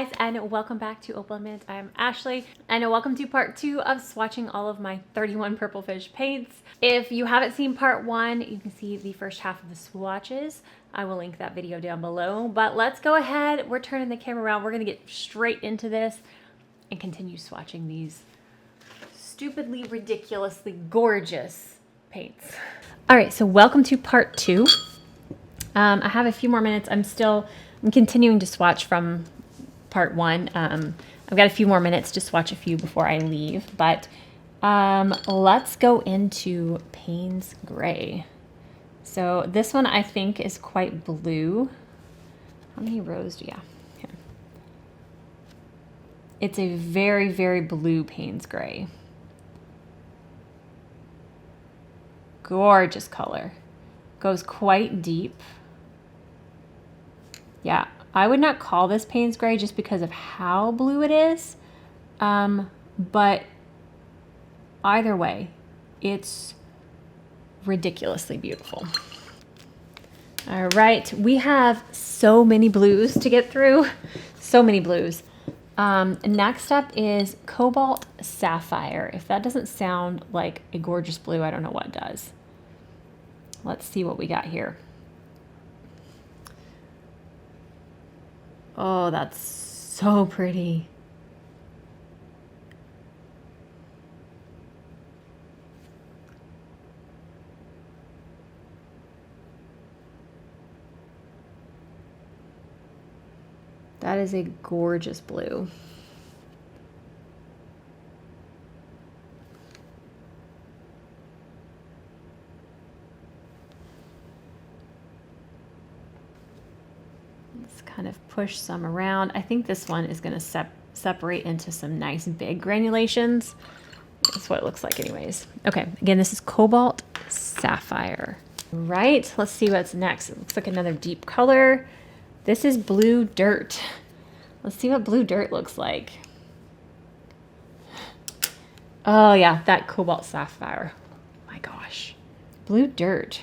guys, and welcome back to Opal&Mint. I'm Ashley, and welcome to part 2 of swatching all of my 31 Purplefish paints. If you haven't seen part 1, you can see the first half of the swatches. I will link that video down below, but let's go ahead. We're turning the camera around. We're gonna get straight into this and continue swatching these stupidly, ridiculously gorgeous paints. All right, so welcome to part 2. I have a few more minutes. I'm continuing to swatch from part 1. I've got a few more minutes to swatch a few before I leave, but let's go into Payne's Gray. So this one I think is quite blue. How many rows? Yeah. Okay. It's a very, very blue Payne's Gray. Gorgeous color. Goes quite deep. Yeah, I would not call this Payne's Gray just because of how blue it is. But either way, it's ridiculously beautiful. All right, we have so many blues to get through. So many blues. Next up is Cobalt Sapphire. If that doesn't sound like a gorgeous blue, I don't know what does. Let's see what we got here. Oh, that's so pretty. That is a gorgeous blue. Let's kind of push some around. I think this one is going to separate into some nice big granulations. That's what it looks like anyways. Okay, again, this is Cobalt Sapphire. Right, let's see what's next. It looks like another deep color. This is Blue Dirt. Let's see what Blue Dirt looks like. Oh yeah, that Cobalt Sapphire. Oh my gosh. Blue Dirt.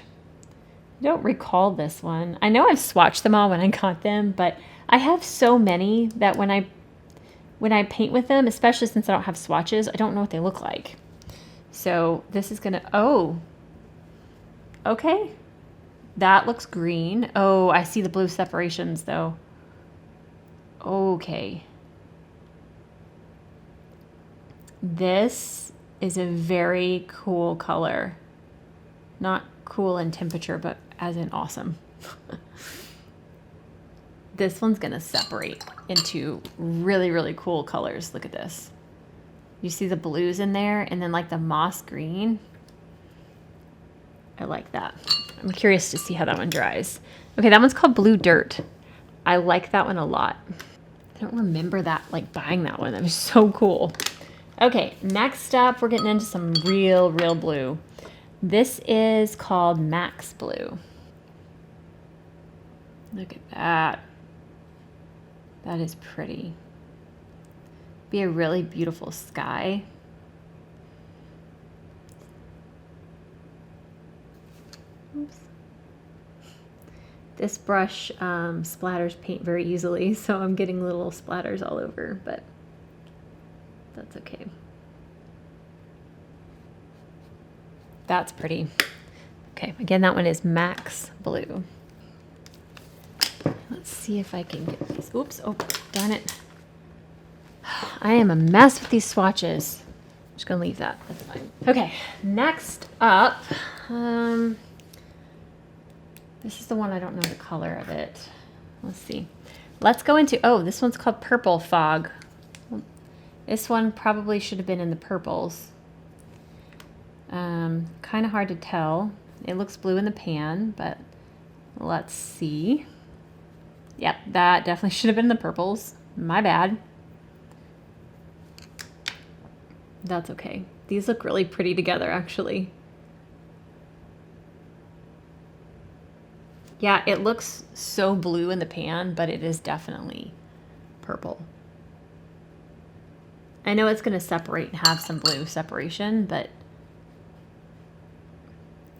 I don't recall this one. I know I've swatched them all when I got them, but I have so many that when I paint with them, especially since I don't have swatches, I don't know what they look like. So this is gonna, oh, okay. That looks green. Oh, I see the blue separations though. Okay. This is a very cool color. Not cool in temperature, but as in awesome. This one's gonna separate into really, really cool colors. Look at this. You see the blues in there and then like the moss green. I like that. I'm curious to see how that one dries. Okay, that one's called Blue Dirt. I like that one a lot. I don't remember that, like buying that one. That was so cool. Okay, next up, we're getting into some real blue. This is called Max Blue. Look at that. That is pretty. Be a really beautiful sky. Oops. This brush splatters paint very easily, so I'm getting little splatters all over, but that's okay. That's pretty. Okay, again, that one is Max Blue. Let's see if I can get these. Oops, oh, darn it. I am a mess with these swatches. I'm just gonna leave that, that's fine. Okay, next up, this is the one I don't know the color of it. Let's see. Let's go into, oh, this one's called Purple Fog. This one probably should have been in the purples. Kind of hard to tell. It looks blue in the pan, but let's see. Yep, that definitely should have been the purples. My bad. That's okay. These look really pretty together, actually. Yeah, it looks so blue in the pan, but it is definitely purple. I know it's going to separate and have some blue separation, but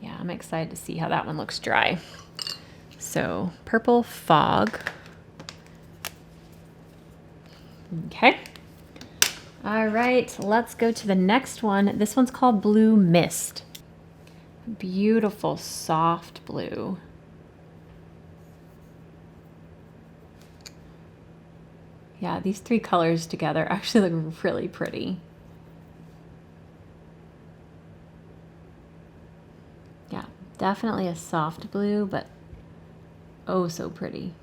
yeah, I'm excited to see how that one looks dry. So, Purple Fog. Okay. All right, let's go to the next one. This one's called Blue Mist. Beautiful, soft blue. Yeah, these three colors together actually look really pretty. Yeah, definitely a soft blue, but oh so pretty.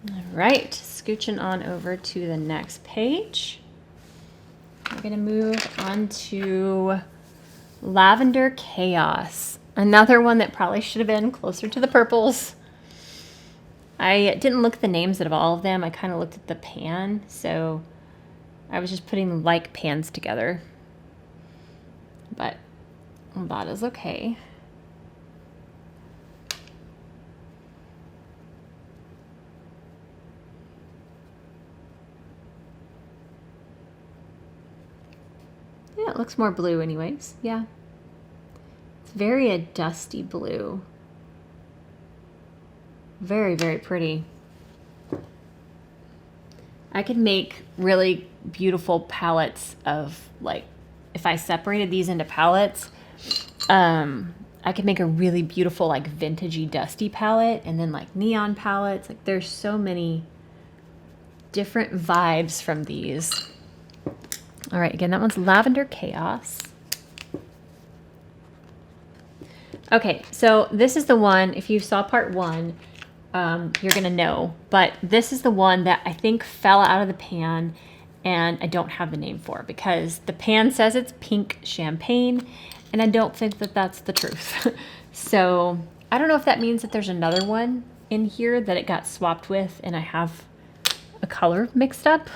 All right, scooching on over to the next page. We're gonna move on to Lavender Chaos. Another one that probably should have been closer to the purples. I didn't look at the names of all of them. I kind of looked at the pan, so I was just putting like pans together. But that is okay. Yeah, it looks more blue anyways. Yeah. It's very a dusty blue. Very, very pretty. I could make really beautiful palettes of, like, if I separated these into palettes, I could make a really beautiful, like, vintagey dusty palette, and then like neon palettes. Like, there's so many different vibes from these. All right, again, that one's Lavender Chaos. Okay, so this is the one, if you saw part one, you're gonna know, but this is the one that I think fell out of the pan and I don't have the name for, because the pan says it's pink champagne and I don't think that that's the truth. So I don't know if that means that there's another one in here that it got swapped with and I have a color mixed up.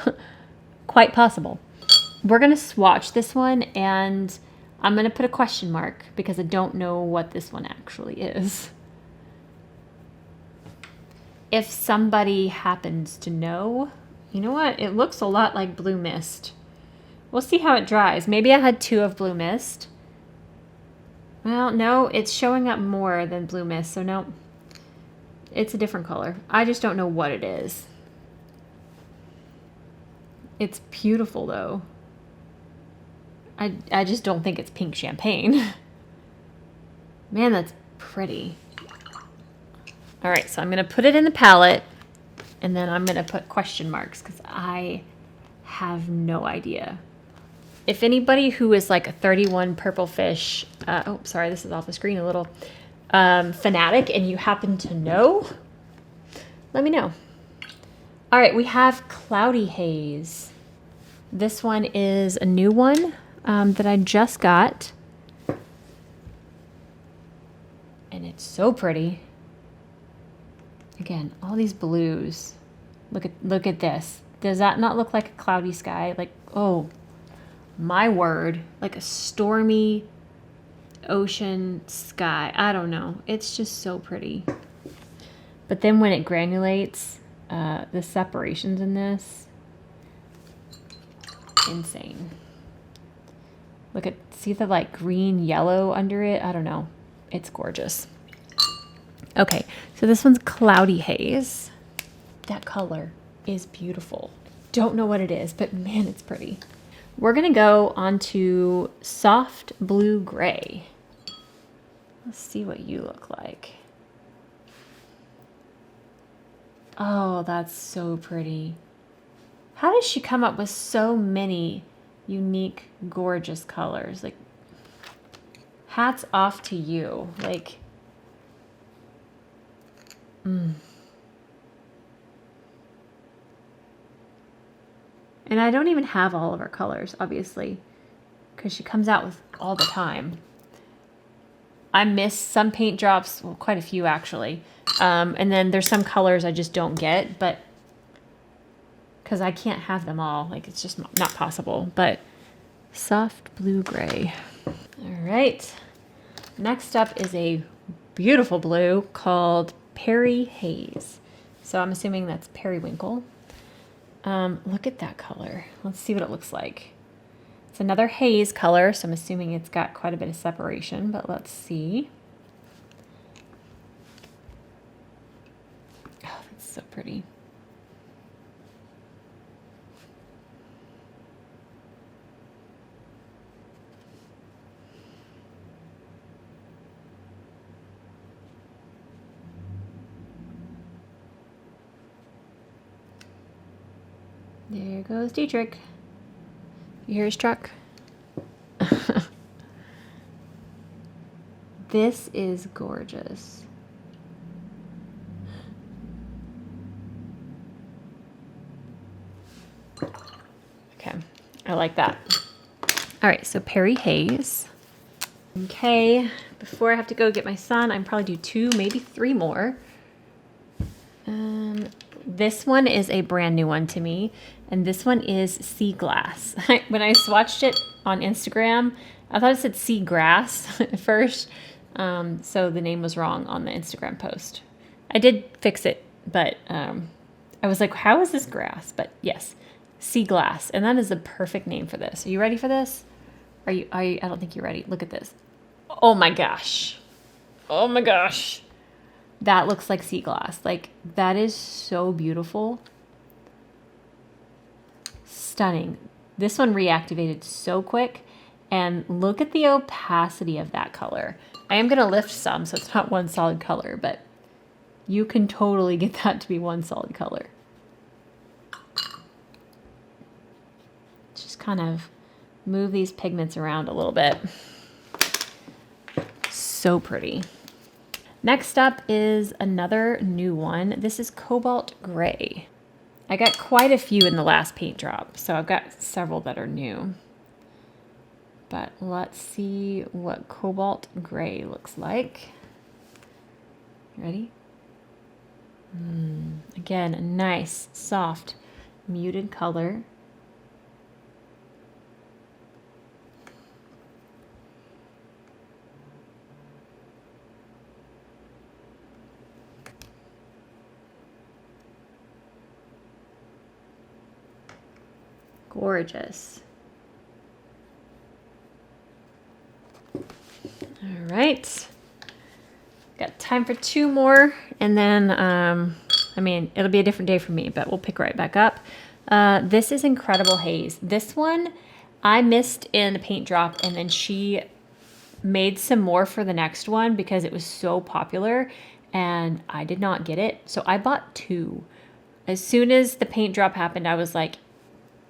Quite possible. We're gonna swatch this one and I'm gonna put a question mark because I don't know what this one actually is. If somebody happens to know, you know what? It looks a lot like Blue Mist. We'll see how it dries. Maybe I had two of Blue Mist. Well, no, it's showing up more than Blue Mist, so no. It's a different color. I just don't know what it is. It's beautiful though. I just don't think it's pink champagne. Man, that's pretty. All right, so I'm gonna put it in the palette and then I'm gonna put question marks because I have no idea. If anybody who is like a 31 Purplefish, oh, sorry, this is off the screen a little, fanatic and you happen to know, let me know. All right, we have Cloudy Haze. This one is a new one that I just got. And it's so pretty. Again, all these blues. Look at this. Does that not look like a cloudy sky? Like, oh my word, like a stormy ocean sky. I don't know. It's just so pretty. But then when it granulates, the separations in this, insane. Look at, see the like green yellow under it? I don't know. It's gorgeous. Okay, so this one's Cloudy Haze. That color is beautiful. Don't know what it is, but man, it's pretty. We're gonna go on to Soft Blue Gray. Let's see what you look like. Oh, that's so pretty. How does she come up with so many unique, gorgeous colors? Like, hats off to you. Like, And I don't even have all of her colors, obviously, because she comes out with all the time. I miss some paint drops, well, quite a few actually. And then there's some colors I just don't get, but because I can't have them all. Like, it's just not possible. But Soft Blue Gray. All right. Next up is a beautiful blue called Perry Haze. So I'm assuming that's periwinkle. Look at that color. Let's see what it looks like. It's another haze color, so I'm assuming it's got quite a bit of separation, but let's see. So pretty. There goes Dietrich. You hear his truck? This is gorgeous. Okay, I like that. All right, so Perry Haze. Okay, before I have to go get my son, I'm probably do 2, maybe 3 more. This one is a brand new one to me, and this one is sea glass. When I swatched it on Instagram, I thought it said sea grass at first, so the name was wrong on the Instagram post. I did fix it, but I was like, how is this grass? But yes, sea glass, and that is the perfect name for this. Are you ready for this? I don't think you're ready. Look at this. Oh my gosh. Oh my gosh. That looks like sea glass. Like, that is so beautiful. Stunning. This one reactivated so quick. And look at the opacity of that color. I am going to lift some, so it's not one solid color, but you can totally get that to be one solid color. Just kind of move these pigments around a little bit. So pretty. Next up is another new one. This is Cobalt Gray. I got quite a few in the last paint drop, so I've got several that are new. But let's see what Cobalt Gray looks like. Ready? Again, a nice, soft, muted color. Gorgeous. All right. Got time for 2 more, and then, I mean, it'll be a different day for me, but we'll pick right back up. This is Incredible Haze. This one I missed in the paint drop, and then she made some more for the next one because it was so popular, and I did not get it. So I bought 2. As soon as the paint drop happened, I was like,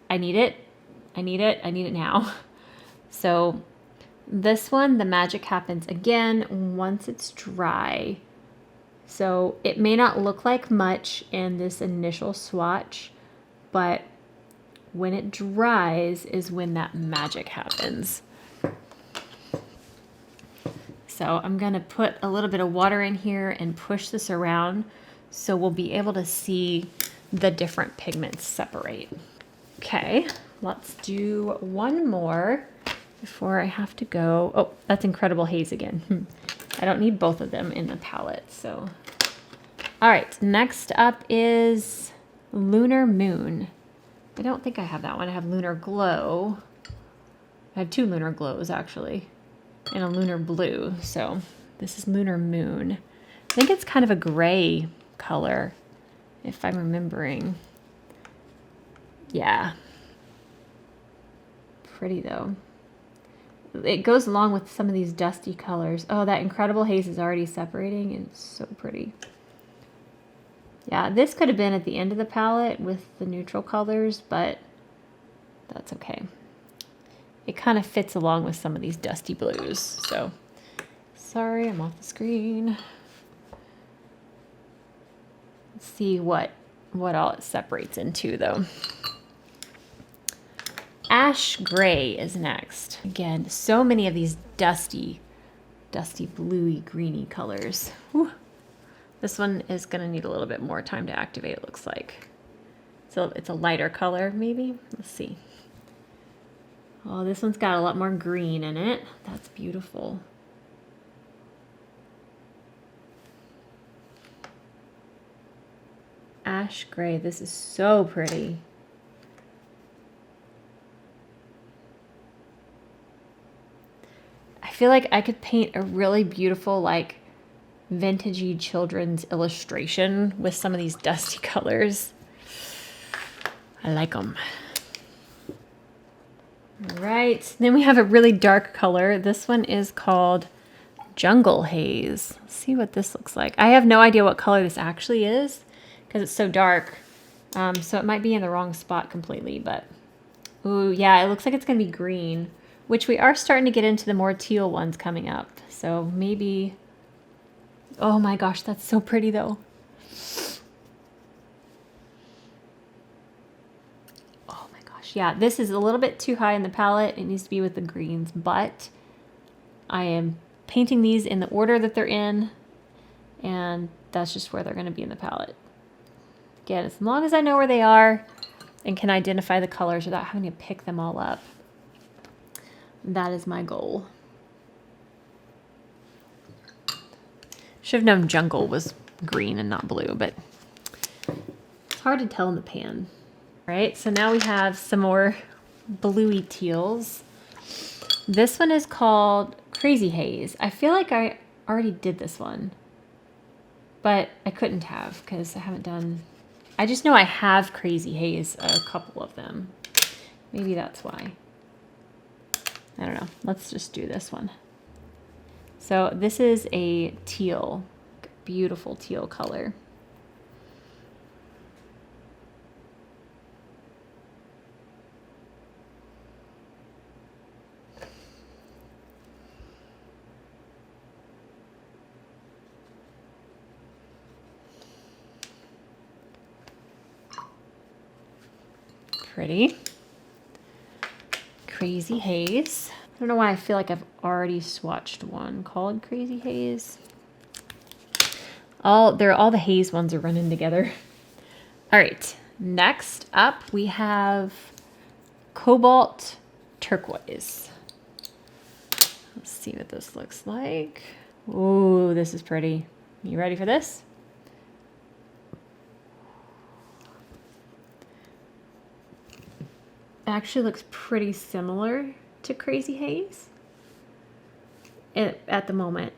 I need it. I need it. I need it now. So this one, the magic happens again once it's dry. So it may not look like much in this initial swatch, but when it dries is when that magic happens. So I'm going to put a little bit of water in here and push this around so we'll be able to see the different pigments separate. Okay, let's do 1 more before I have to go. Oh, that's Incredible Haze again. I don't need both of them in the palette, so. All right, next up is Lunar Moon. I don't think I have that one. I have Lunar Glow. I have 2 Lunar Glows, actually, and a Lunar Blue. So this is Lunar Moon. I think it's kind of a gray color, if I'm remembering. Yeah. Pretty though. It goes along with some of these dusty colors. Oh, that Incredible Haze is already separating, and it's so pretty. Yeah, this could have been at the end of the palette with the neutral colors, but that's okay. It kind of fits along with some of these dusty blues. So, sorry, I'm off the screen. Let's see what all it separates into though. Ash Gray is next. Again, so many of these dusty bluey greeny colors. Whew. This one is gonna need a little bit more time to activate, it looks like. So it's a lighter color, maybe? Let's see. Oh, this one's got a lot more green in it. That's beautiful. Ash Gray, this is so pretty. I feel like I could paint a really beautiful, like, vintagey children's illustration with some of these dusty colors. I like them. All right, then we have a really dark color. This one is called Jungle Haze. Let's see what this looks like. I have no idea what color this actually is because it's so dark. So it might be in the wrong spot completely, but ooh, yeah, it looks like it's gonna be green, which we are starting to get into the more teal ones coming up. So maybe, oh my gosh, that's so pretty though. Oh my gosh, yeah, this is a little bit too high in the palette. It needs to be with the greens, but I am painting these in the order that they're in, and that's just where they're gonna be in the palette. Again, as long as I know where they are and can identify the colors without having to pick them all up, that is my goal. Should have known jungle was green and not blue, but it's hard to tell in the pan. All right, so now we have some more bluey teals. This one is called Crazy Haze. I feel like I already did this one, but I couldn't have because I haven't done, I just know I have Crazy Haze, a couple of them. Maybe that's why. I don't know. Let's just do this one. So this is a teal, beautiful teal color. Pretty. Crazy Haze. I don't know why I feel like I've already swatched one called Crazy Haze. All the haze ones are running together. All right, next up we have Cobalt Turquoise. Let's see what this looks like. Ooh, this is pretty. You ready for this? Actually looks pretty similar to Crazy Haze at the moment.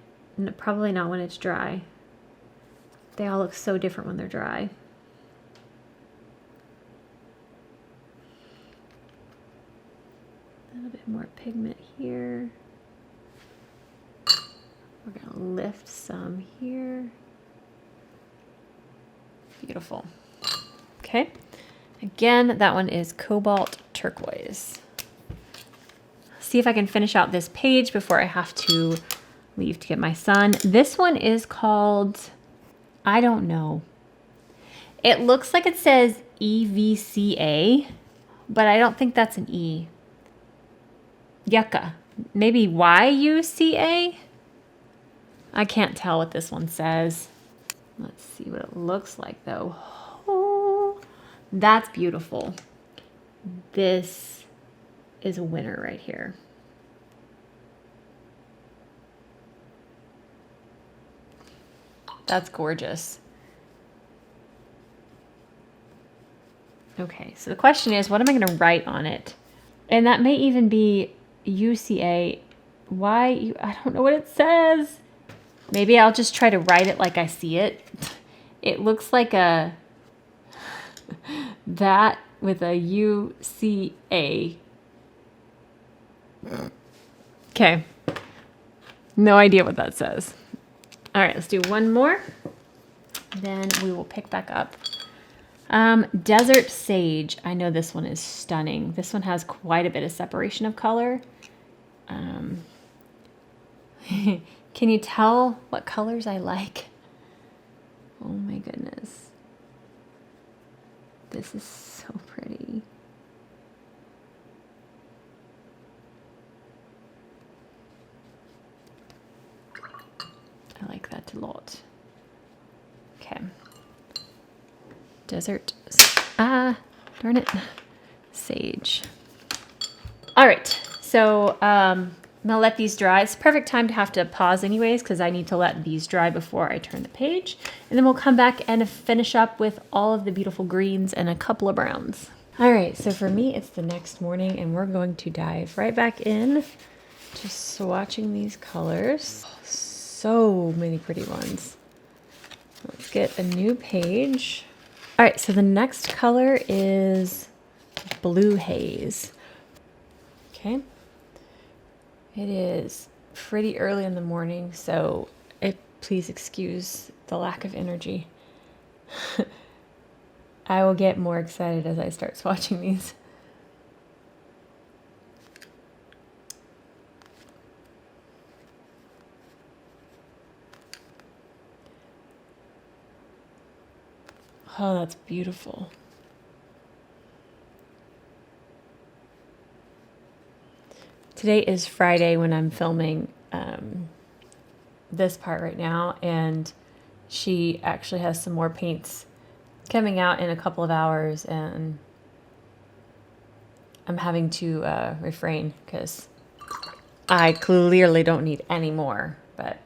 Probably not when it's dry. They all look so different when they're dry. A little bit more pigment here. We're gonna lift some here. Beautiful. Okay. Again, that one is Cobalt Turquoise. See if I can finish out this page before I have to leave to get my son. This one is called, I don't know. It looks like it says EVCA, but I don't think that's an E. Yucca. Maybe YUCA? I can't tell what this one says. Let's see what it looks like though. Oh, that's beautiful. This is a winner right here. That's gorgeous. Okay, so the question is, what am I going to write on it? And that may even be UCA. I don't know what it says. Maybe I'll just try to write it like I see it. It looks like a that with a UCA. Okay. No idea what that says. All right, let's do one more. Then we will pick back up. Desert Sage. I know this one is stunning. This one has quite a bit of separation of color. Can you tell what colors I like? Oh my goodness. This is so pretty. I like that a lot. Okay. Desert, darn it, Sage. All right, so I'm gonna let these dry. It's the perfect time to have to pause anyways because I need to let these dry before I turn the page. And then we'll come back and finish up with all of the beautiful greens and a couple of browns. All right, so for me, it's the next morning and we're going to dive right back in to swatching these colors. Oh, so many pretty ones. Let's get a new page. All right, so the next color is blue haze. Okay. It is pretty early in the morning, so please excuse the lack of energy. I will get more excited as I start swatching these. Oh, that's beautiful. Today is Friday when I'm filming this part right now, and she actually has some more paints coming out in a couple of hours, and I'm having to refrain because I clearly don't need any more, but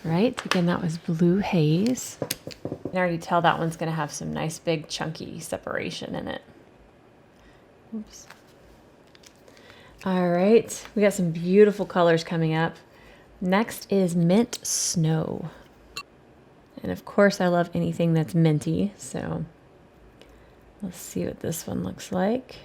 right, again, that was blue haze. I can already tell that one's going to have some nice big chunky separation in it. Oops. All right, we got some beautiful colors coming up. Next is mint snow. And of course I love anything that's minty, so let's see what this one looks like.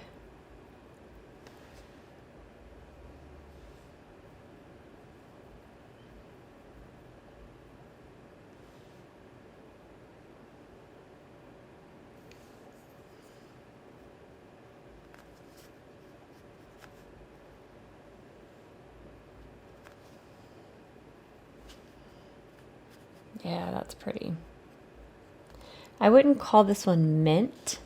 Yeah, that's pretty. I wouldn't call this one mint.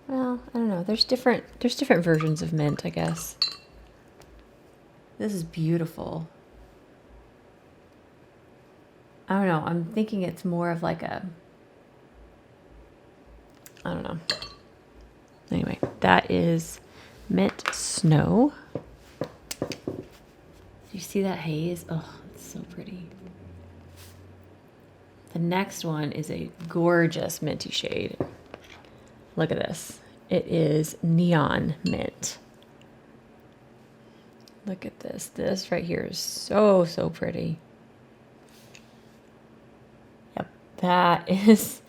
Well, I don't know. There's different versions of mint, I guess. This is beautiful. I don't know. I'm thinking it's more of like a, I don't know. Anyway, that is mint snow. Do you see that haze? Oh, it's so pretty. The next one is a gorgeous minty shade. Look at this. It is neon mint. Look at this. This right here is so, so pretty. Yep, that is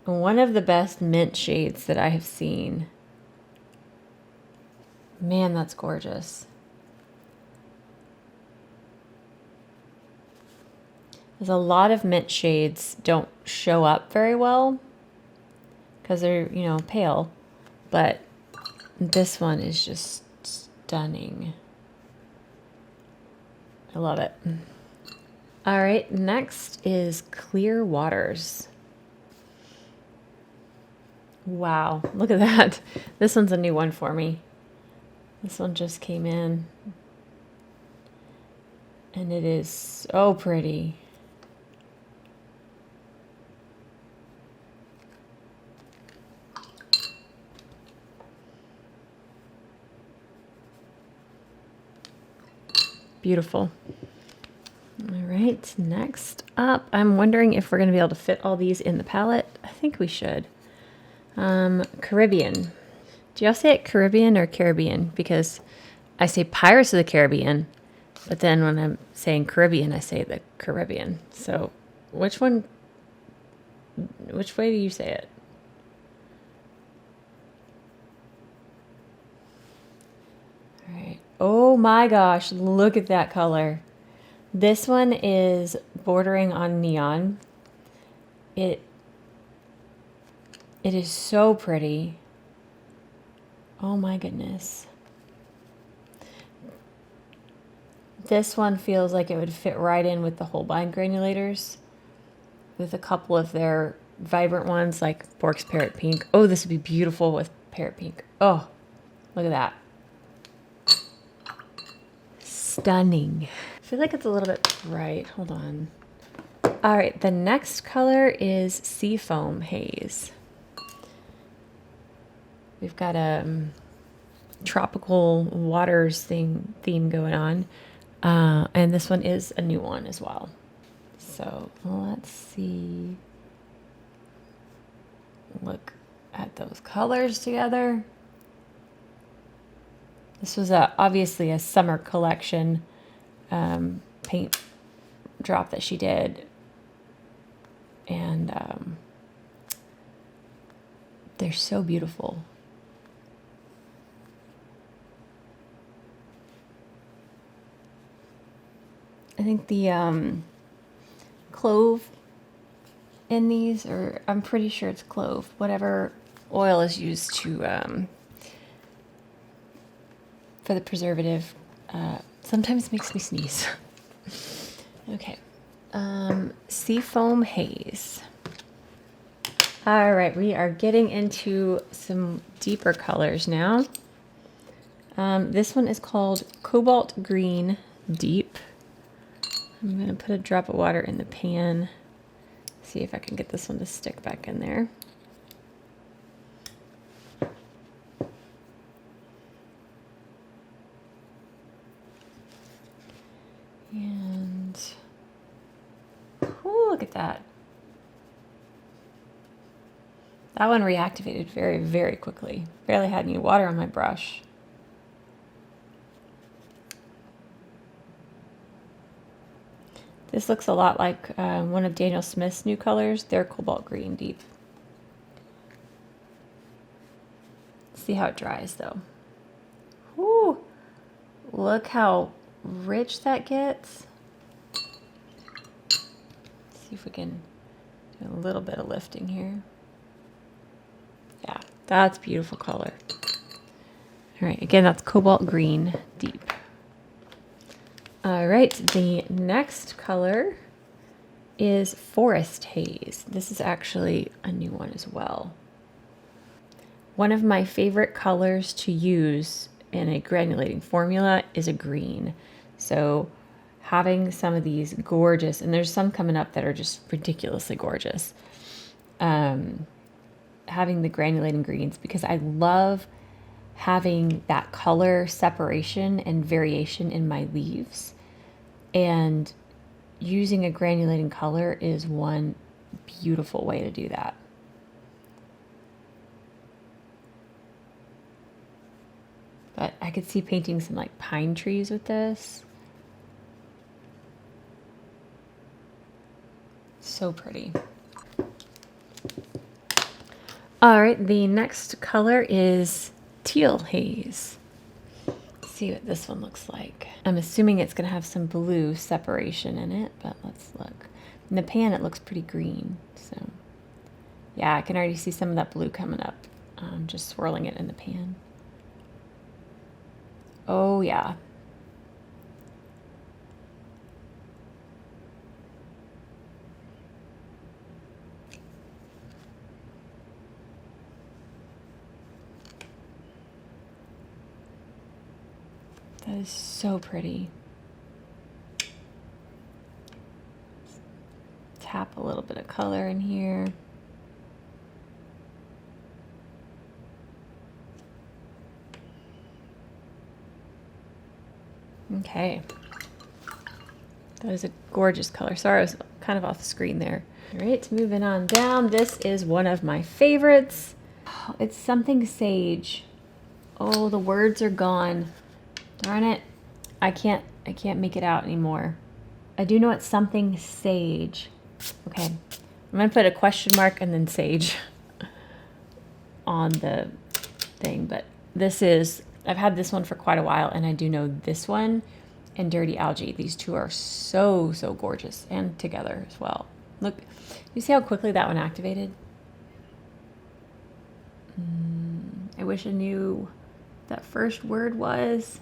one of the best mint shades that I have seen. Man, that's gorgeous. There's a lot of mint shades don't show up very well because they're, you know, pale, but this one is just stunning. I love it. All right, next is clear waters. Wow, look at that. This one's a new one for me. This one just came in, and it is so pretty. Beautiful. All right, next up, I'm wondering if we're going to be able to fit all these in the palette. I think we should. Caribbean. Do y'all say it Caribbean or Caribbean? Because I say Pirates of the Caribbean, but then when I'm saying Caribbean, I say the Caribbean. So which way do you say it? All right. Oh my gosh, look at that color. This one is bordering on neon. It is so pretty. Oh my goodness. This one feels like it would fit right in with the Holbein granulators, with a couple of their vibrant ones like Bork's Parrot Pink. Oh, this would be beautiful with Parrot Pink. Oh, look at that. Stunning. I feel like it's a little bit bright. Hold on. All right, the next color is Seafoam Haze. We've got a tropical waters theme going on. And this one is a new one as well. So let's see. those colors together. This was obviously a summer collection paint drop that she did. And they're so beautiful. I think the clove in these, or I'm pretty sure it's clove, whatever oil is used to for the preservative, sometimes makes me sneeze. Okay, Seafoam Haze. All right, we are getting into some deeper colors now. This one is called Cobalt Green Deep. I'm going to put a drop of water in the pan. See if I can get this one to stick back in there. And, ooh, look at that. That one reactivated very, very quickly. Barely had any water on my brush. This looks a lot like one of Daniel Smith's new colors. They're Cobalt Green Deep. See how it dries though. Whoo! Look how rich that gets. Let's see if we can do a little bit of lifting here. Yeah, that's beautiful color. All right, again, that's Cobalt Green Deep. All right, the next color is Forest Haze. This is actually a new one as well. One of my favorite colors to use in a granulating formula is a green. So having some of these gorgeous, and there's some coming up that are just ridiculously gorgeous, having the granulating greens, because I love having that color separation and variation in my leaves, and using a granulating color is one beautiful way to do that. But I could see painting some like pine trees with this. So pretty. All right, the next color is Teal Haze. Let's see what this one looks like. I'm assuming it's going to have some blue separation in it, but let's look. In the pan, it looks pretty green. So yeah, I can already see some of that blue coming up. Just swirling it in the pan. Oh yeah. That is so pretty. Tap a little bit of color in here. Okay. That is a gorgeous color. Sorry, I was kind of off the screen there. All right, moving on down. This is one of my favorites. Oh, it's something sage. Oh, the words are gone. Darn it. I can't make it out anymore. I do know it's something sage. Okay. I'm going to put a question mark and then sage on the thing, but this is, I've had this one for quite a while, and I do know this one and Dirty Algae. These two are so, so gorgeous, and together as well. Look, you see how quickly that one activated? I wish I knew that first word was.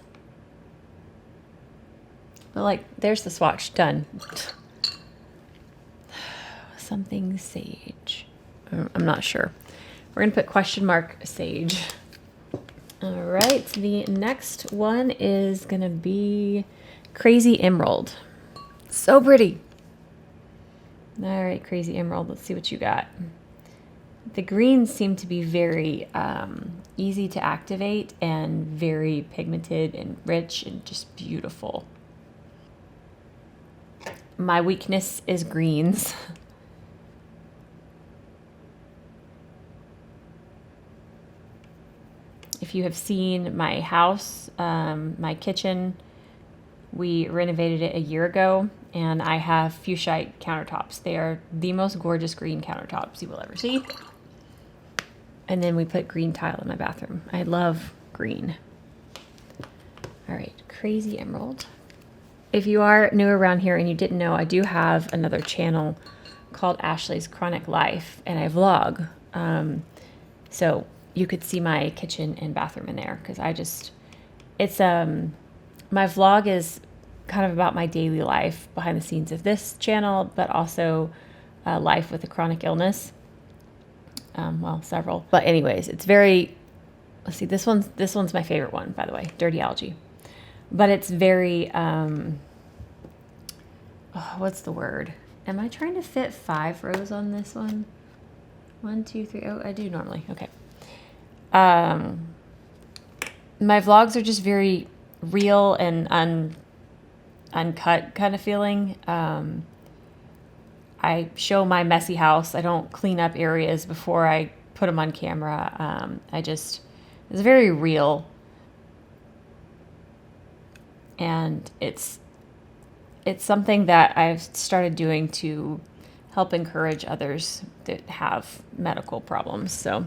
But like, there's the swatch, done. Something sage. I'm not sure. We're gonna put question mark sage. All right, the next one is gonna be Crazy Emerald. So pretty. All right, Crazy Emerald, let's see what you got. The greens seem to be very easy to activate and very pigmented and rich and just beautiful. My weakness is greens. if you have seen my house, my kitchen, we renovated it a year ago, and I have fuchsite countertops. They are the most gorgeous green countertops you will ever see. And then we put green tile in my bathroom. I love green. All right, Crazy Emerald. If you are new around here and you didn't know, I do have another channel called Ashley's Chronic Life, and I vlog. So you could see my kitchen and bathroom in there, because it's my vlog is kind of about my daily life behind the scenes of this channel, but also life with a chronic illness. Well, several. But anyways, it's very, let's see, this one's my favorite one, by the way, Dirty Algae. But it's very, what's the word? Am I trying to fit 5 rows on this one? 1, 2, 3. Oh, I do normally. Okay. My vlogs are just very real and uncut kind of feeling. I show my messy house. I don't clean up areas before I put them on camera. It's very real. And it's something that I've started doing to help encourage others that have medical problems. So,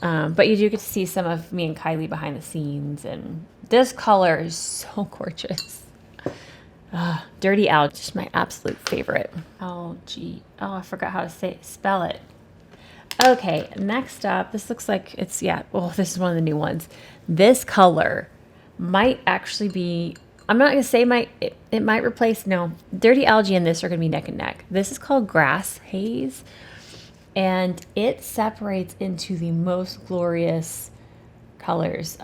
but you do get to see some of me and Kylie behind the scenes, and this color is so gorgeous. Dirty Algae, just my absolute favorite. Algae. Oh, I forgot how to spell it. Okay, next up, this looks like it's, this is one of the new ones. This color might actually be, I'm not going to say it might replace, no. Dirty Algae and this are going to be neck and neck. This is called Grass Haze, and it separates into the most glorious colors.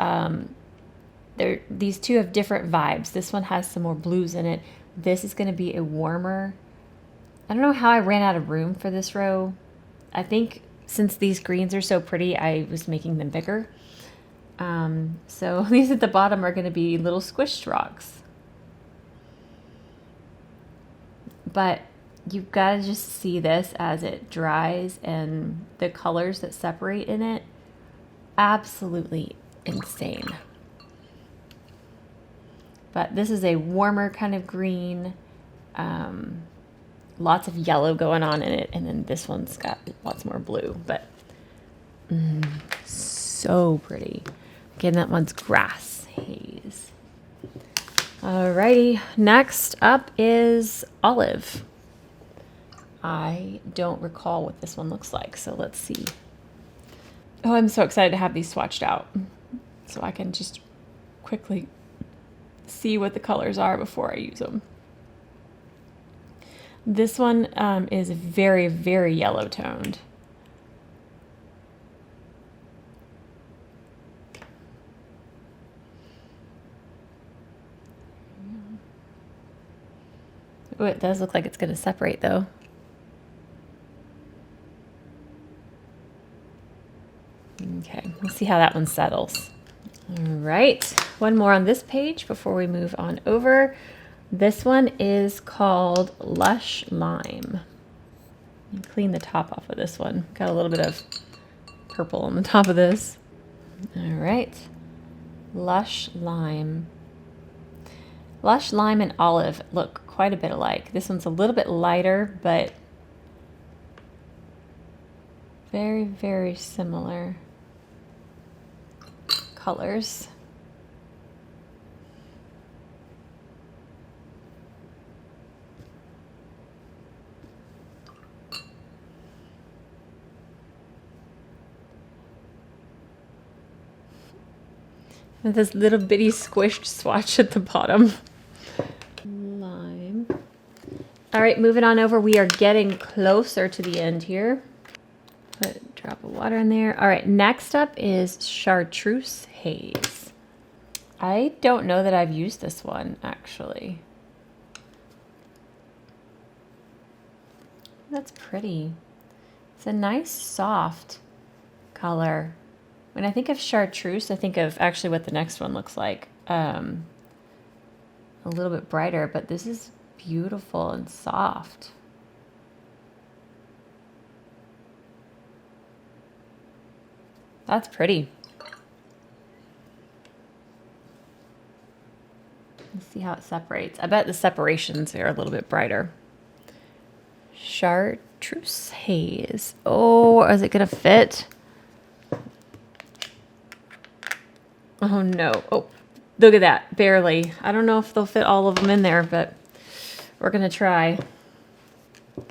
These two have different vibes. This one has some more blues in it. This is going to be a warmer. I don't know how I ran out of room for this row. I think since these greens are so pretty, I was making them bigger. So these at the bottom are going to be little squished rocks. But you've got to just see this as it dries, and the colors that separate in it, absolutely insane. But this is a warmer kind of green, lots of yellow going on in it, and then this one's got lots more blue, but so pretty. Again, that one's Grass Haze. Alrighty, next up is Olive. I don't recall what this one looks like, so let's see. Oh, I'm so excited to have these swatched out so I can just quickly see what the colors are before I use them. This one is very, very yellow toned. Oh, it does look like it's going to separate though. Okay, let's see how that one settles. All right, one more on this page before we move on over. This one is called Lush Lime. Clean the top off of this one. Got a little bit of purple on the top of this. All right, Lush Lime. Lush Lime and Olive look quite a bit alike. This one's a little bit lighter, but very, very similar colors. And this little bitty squished swatch at the bottom. Lime. All right, moving on over. We are getting closer to the end here. Put a drop of water in there. All right, next up is Chartreuse Haze. I don't know that I've used this one, actually. That's pretty. It's a nice, soft color. When I think of chartreuse, I think of actually what the next one looks like. A little bit brighter, but this is beautiful and soft. – 'That's pretty. See how it separates. I bet the separations are a little bit brighter. Chartreuse haze. Oh, is it gonna fit? Oh no. Oh, look at that. Barely. I don't know if they'll fit all of them in there, but we're gonna try.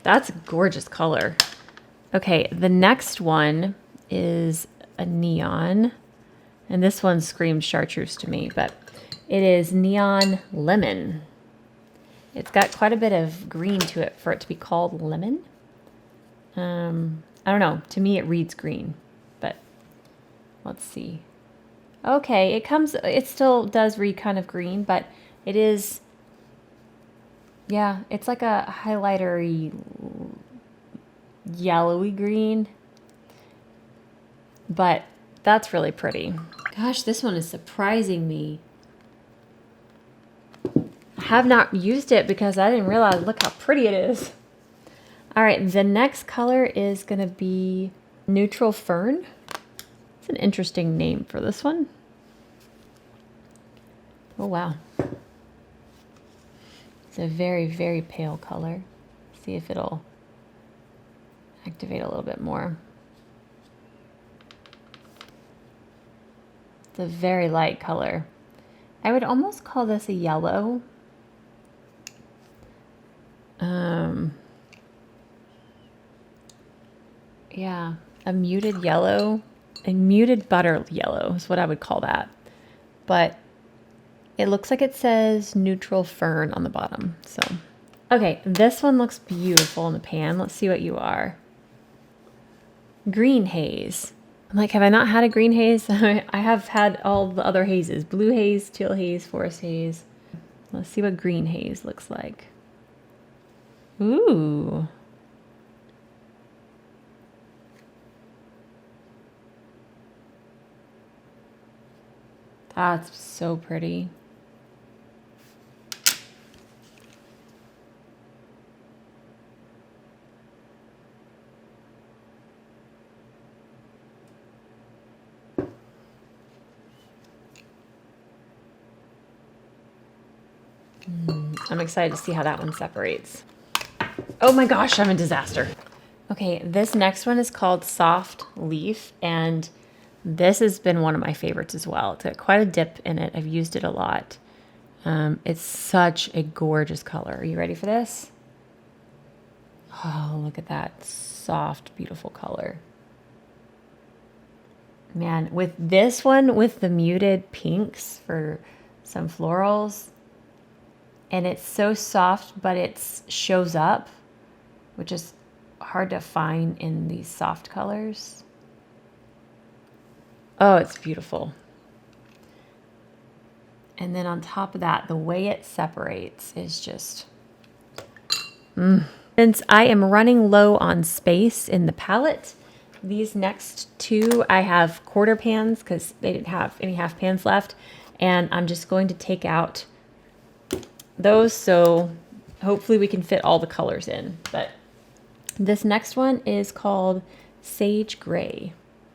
That's a gorgeous color. Okay, the next one is a neon. And this one screams chartreuse to me, but it is neon lemon. It's got quite a bit of green to it for it to be called lemon. I don't know. To me, it reads green, but let's see. Okay, it still does read kind of green, but it is, yeah, it's like a highlighter-y, yellowy green, but that's really pretty. Gosh, this one is surprising me. I have not used it because I didn't realize, look how pretty it is. All right, the next color is gonna be Neutral Fern. It's an interesting name for this one. Oh, wow. It's a very, very pale color. See if it'll activate a little bit more. It's a very light color. I would almost call this a yellow. Yeah, a muted yellow, a muted butter yellow is what I would call that. But it looks like it says Neutral Fern on the bottom. So, okay, this one looks beautiful in the pan. Let's see what you are. Green haze. I'm like, have I not had a green haze? I have had all the other hazes. Blue haze, teal haze, forest haze. Let's see what green haze looks like. Ooh. That's so pretty. I'm excited to see how that one separates. Oh my gosh, I'm a disaster. Okay, this next one is called Soft Leaf, and this has been one of my favorites as well. It's got quite a dip in it. I've used it a lot. It's such a gorgeous color. Are you ready for this? Oh, look at that soft, beautiful color. Man, with this one, with the muted pinks for some florals, and it's so soft, but it shows up, which is hard to find in these soft colors. Oh, it's beautiful. And then on top of that, the way it separates is just... Since I am running low on space in the palette, these next two, I have quarter pans because they didn't have any half pans left. And I'm just going to take out those so hopefully we can fit all the colors in. But this next one is called Sage Gray.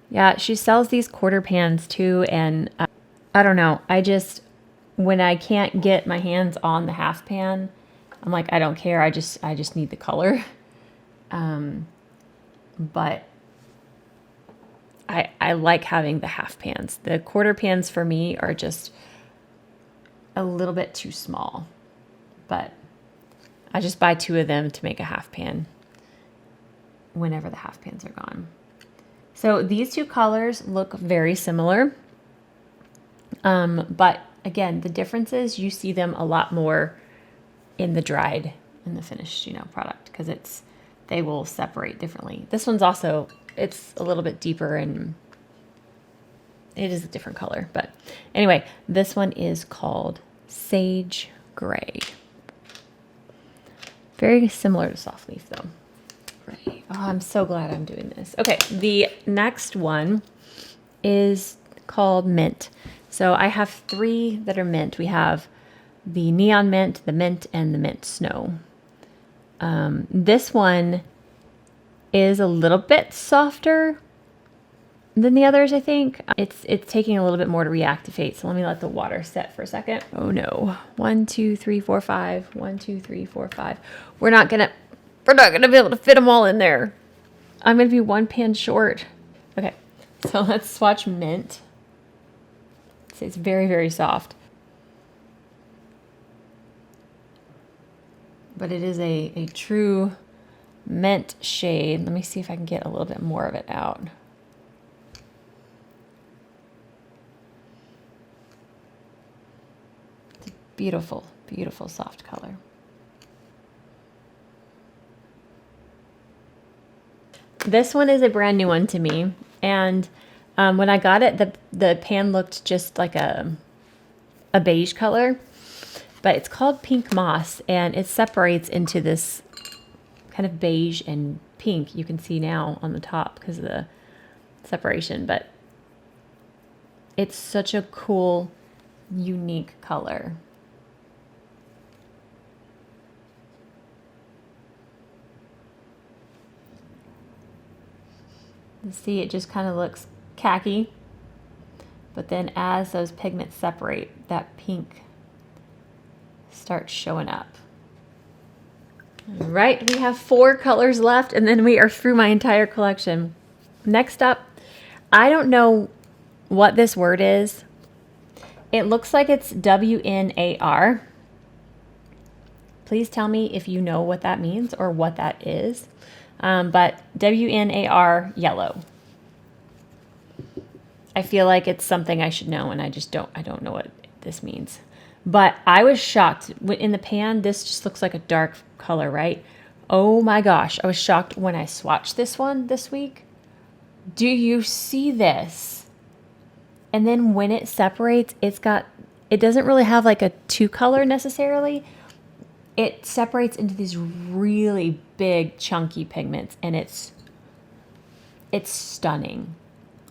Yeah, she sells these quarter pans too, and I don't know. When I can't get my hands on the half pan, I'm like, I don't care. I just need the color. But I like having the half pans. The quarter pans for me are just a little bit too small, but I just buy two of them to make a half pan whenever the half pans are gone. So these two colors look very similar. But again, the difference is you see them a lot more in the dried and the finished, product, because they will separate differently. This one's also, it's a little bit deeper and it is a different color. But anyway, this one is called Sage Gray. Very similar to Soft Leaf though. Gray. Oh, I'm so glad I'm doing this. Okay, the next one is called Mint. So I have three that are mint. We have the Neon Mint, the Mint, and the Mint Snow. This one is a little bit softer. than the others, I think. It's taking a little bit more to reactivate, so let me let the water set for a second. Oh no. 1, 2, 3, 4, 5. 1, 2, 3, 4, 5. We're not gonna be able to fit them all in there. I'm gonna be one pan short. Okay, so let's swatch Mint. It's very, very soft. But it is a true mint shade. Let me see if I can get a little bit more of it out. It's a beautiful, beautiful soft color. This one is a brand new one to me. And when I got it, the pan looked just like a beige color. But it's called Pink Moss, and it separates into this kind of beige and pink. You can see now on the top because of the separation, but it's such a cool, unique color. You see, it just kind of looks khaki, but then as those pigments separate, that pink starts showing up. All right, we have 4 colors left, and then we are through my entire collection. Next up, I don't know what this word is. It looks like it's WNAR. Please tell me if you know what that means or what that is. But WNAR yellow. I feel like it's something I should know, and I don't know what this means. But I was shocked. In the pan, this just looks like a dark color, right? Oh my gosh, I was shocked when I swatched this one this week. Do you see this? And then when it separates, it doesn't really have like a 2 color necessarily. It separates into these really big chunky pigments, and it's stunning.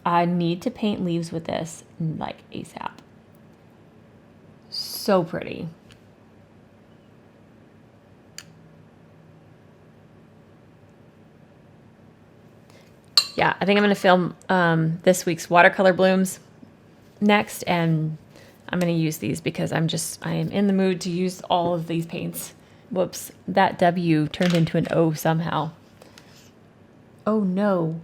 I need to paint leaves with this like ASAP. So pretty. Yeah, I think I'm going to film this week's watercolor blooms next, and I'm going to use these because I am in the mood to use all of these paints. Whoops, that W turned into an O somehow. Oh no.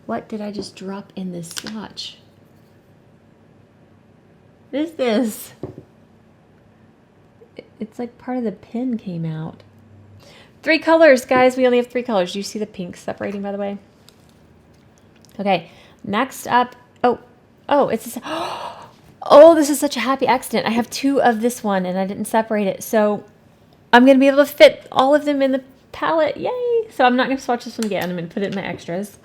What did I just drop in this swatch? What is this? It's like part of the pen came out. 3 colors, guys. We only have 3 colors. Do you see the pink separating, by the way? Okay, next up. Oh, it's oh, this is such a happy accident. I have 2 of this one, and I didn't separate it. So I'm going to be able to fit all of them in the palette. Yay! So I'm not going to swatch this one again. I'm going to put it in my extras.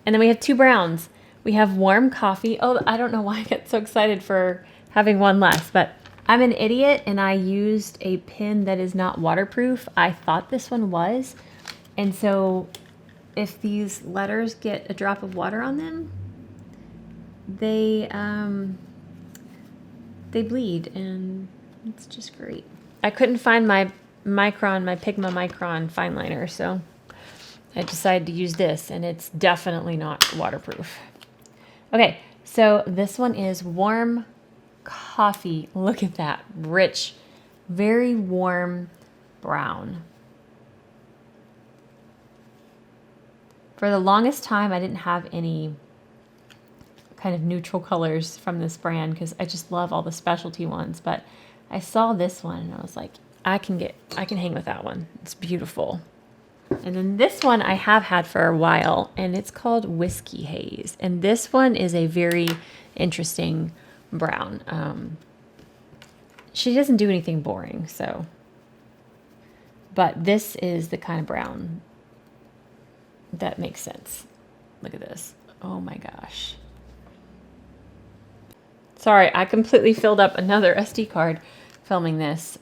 And then we have 2 browns. We have warm coffee. Oh, I don't know why I get so excited for having one less, but I'm an idiot, and I used a pen that is not waterproof. I thought this one was. And so if these letters get a drop of water on them, they bleed, and it's just great. I couldn't find my Pigma Micron fine liner, so I decided to use this, and it's definitely not waterproof. Okay, so this one is warm coffee. Look at that, rich, very warm brown. For the longest time, I didn't have any kind of neutral colors from this brand because I just love all the specialty ones, but I saw this one and I was like, I can hang with that one. It's beautiful. And then this one I have had for a while, and it's called Whiskey Haze. And this one is a very interesting brown. She doesn't do anything boring, so. But this is the kind of brown that makes sense. Look at this. Oh my gosh. Sorry, I completely filled up another SD card filming this.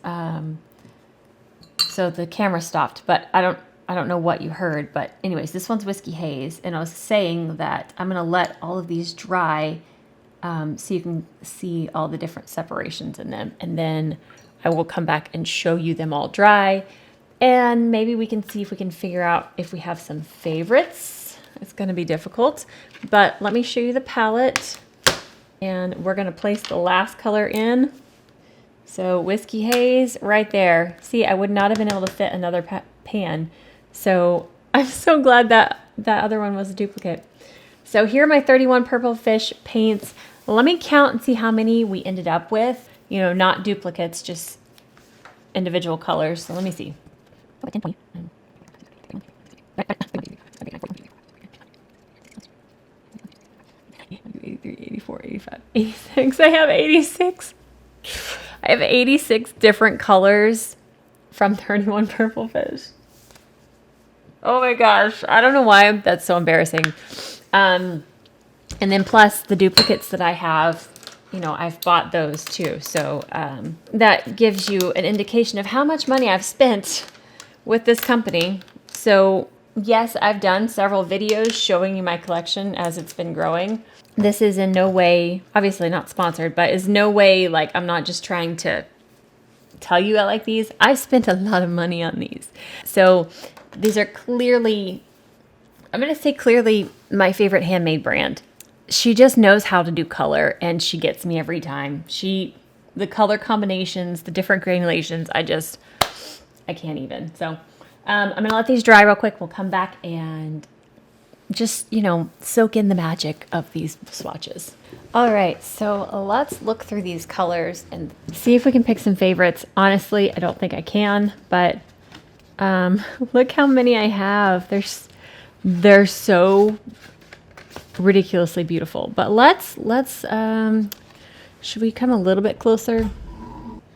So the camera stopped, but I don't know what you heard, but anyways, this one's Whiskey Haze, and I was saying that I'm going to let all of these dry so you can see all the different separations in them, and then I will come back and show you them all dry, and maybe we can see if we can figure out if we have some favorites. it's going to be difficult, but let me show you the palette, and we're going to place the last color in. So Whiskey Haze right there. See, I would not have been able to fit another pan. So I'm so glad that that other one was a duplicate. So here are my 31 Purplefish paints. Let me count and see how many we ended up with. You know, not duplicates, just individual colors. So let me see. 83, 84, 85, 86. I have 86. I have 86 different colors from 31 Purplefish. Oh my gosh. I don't know why that's so embarrassing. And then plus the duplicates that I have, you know, I've bought those too. So that gives you an indication of how much money I've spent with this company. So yes, I've done several videos showing you my collection as it's been growing. This is in no way, obviously not sponsored, but is no way like I'm not just trying to tell you I like these. I've spent a lot of money on these. So these are clearly, I'm going to say clearly my favorite handmade brand. She just knows how to do color, and she gets me every time. The color combinations, the different granulations, I can't even. So I'm going to let these dry real quick. We'll come back and just, you know, soak in the magic of these swatches. All right, so let's look through these colors and see if we can pick some favorites. Honestly, I don't think I can, but look how many I have. They're so ridiculously beautiful. But let's should we come a little bit closer?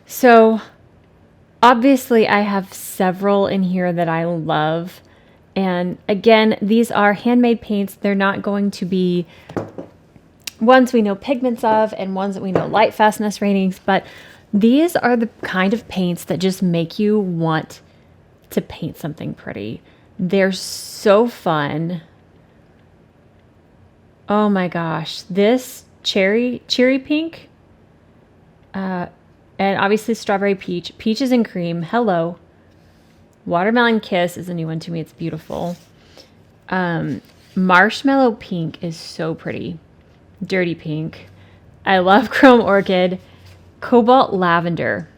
So obviously I have several in here that I love. And again, these are handmade paints. They're not going to be ones we know pigments of and ones that we know light fastness ratings, but these are the kind of paints that just make you want to paint something pretty. They're so fun. Oh my gosh, this cherry pink, and obviously strawberry peach, peaches and cream, hello. Watermelon Kiss is a new one to me. It's beautiful. Marshmallow pink is so pretty. Dirty pink. I love chrome orchid. Cobalt lavender.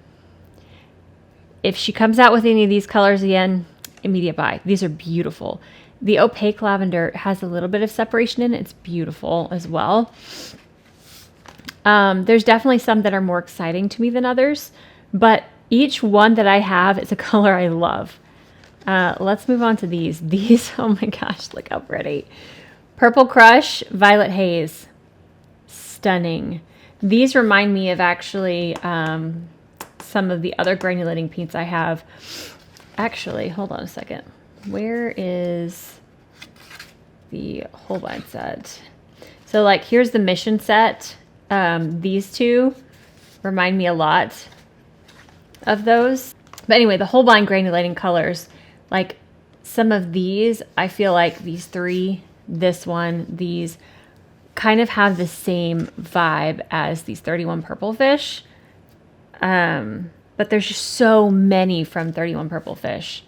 If she comes out with any of these colors again, immediate buy. These are beautiful. The opaque lavender has a little bit of separation in it. It's beautiful as well. There's definitely some that are more exciting to me than others, but each one that I have is a color I love. Let's move on to these. These, oh my gosh, look how pretty. Purple Crush, Violet Haze. Stunning. These remind me of actually some of the other granulating paints I have. Actually, hold on a second. Where is the Holbein set? So like here's the Mission set. These two remind me a lot of those. But anyway, the Holbein granulating colors, like some of these, I feel like these three, this one, these kind of have the same vibe as these 31 Purplefish. But there's just so many from 31 Purplefish.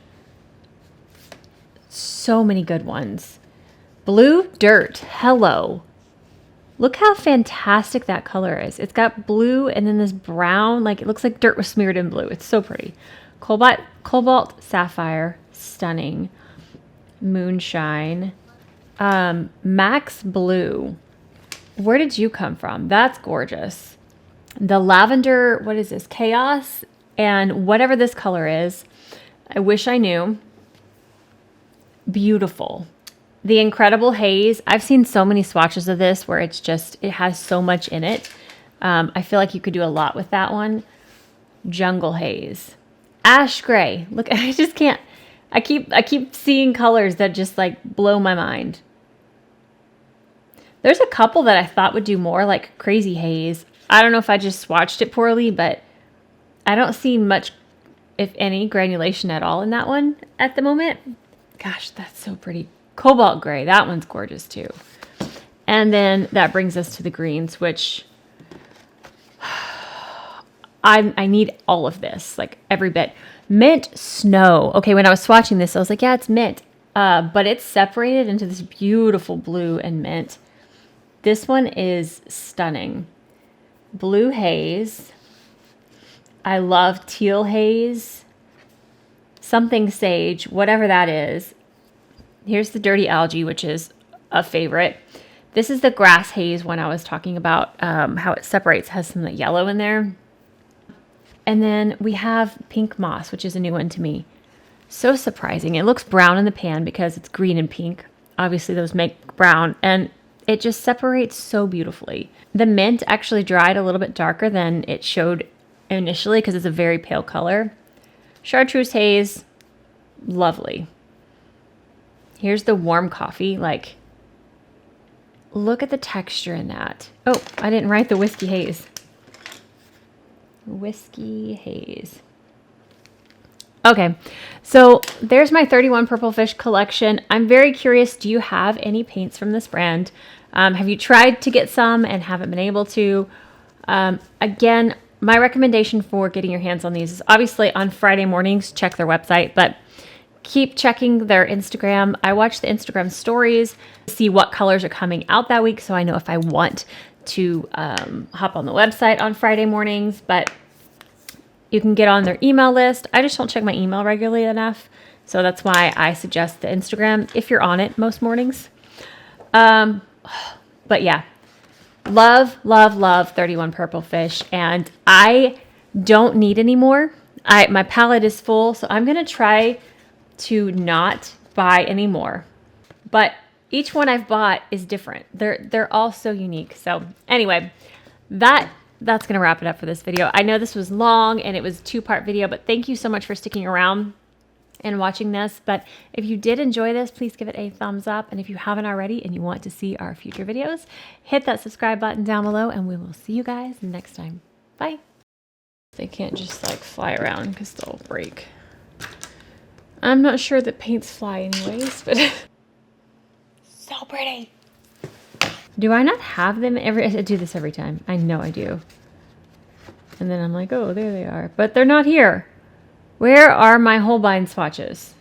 So many good ones. Blue Dirt, hello. Look how fantastic that color is. It's got blue and then this brown, like it looks like dirt was smeared in blue. It's so pretty. Cobalt Sapphire, stunning. Moonshine. Max Blue. Where did you come from? That's gorgeous. The lavender, what is this? Chaos, and whatever this color is. I wish I knew. Beautiful. The Incredible Haze. I've seen so many swatches of this where it's just, it has so much in it. I feel like you could do a lot with that one. Jungle Haze. Ash Gray. Look, I just can't. I keep seeing colors that just like blow my mind. There's a couple that I thought would do more, like Crazy Haze. I don't know if I just swatched it poorly, but I don't see much, if any, granulation at all in that one at the moment. Gosh, that's so pretty. Cobalt Gray, that one's gorgeous too. And then that brings us to the greens, which I need all of this, like every bit. Mint Snow. Okay, when I was swatching this, I was like, yeah, it's mint. but it's separated into this beautiful blue and mint. This one is stunning. Blue haze. I love teal haze. Something sage, whatever that is. Here's the dirty algae, which is a favorite. This is the grass haze one I was talking about, how it separates, has some yellow in there. And then we have pink moss, which is a new one to me. So surprising. It looks brown in the pan because it's green and pink. Obviously those make brown, and it just separates so beautifully. The mint actually dried a little bit darker than it showed initially because it's a very pale color. Chartreuse haze, lovely. Here's the warm coffee. Like, look at the texture in that. Oh, I didn't write the whiskey haze. Whiskey haze. Okay, so there's my 31 Purplefish collection. I'm very curious, do you have any paints from this brand? Have you tried to get some and haven't been able to? Again, my recommendation for getting your hands on these is obviously on Friday mornings, check their website, but keep checking their Instagram. I watch the Instagram stories to see what colors are coming out that week, so I know if I want to hop on the website on Friday mornings, but you can get on their email list. I just don't check my email regularly enough, so that's why I suggest the Instagram if you're on it most mornings. But yeah, love, love, love 31 Purplefish, and I don't need any more. My palette is full, so I'm going to try to not buy any more. But each one I've bought is different. They're all so unique. So anyway, that's going to wrap it up for this video. I know this was long and it was a 2-part video, but thank you so much for sticking around and watching this. But if you did enjoy this, please give it a thumbs up. And if you haven't already and you want to see our future videos, hit that subscribe button down below and we will see you guys next time. Bye. They can't just like fly around because they'll break. I'm not sure that paints fly anyways, but so pretty. Do I not have them I do this every time. I know I do. And then I'm like, oh, there they are. But they're not here. Where are my Holbein swatches?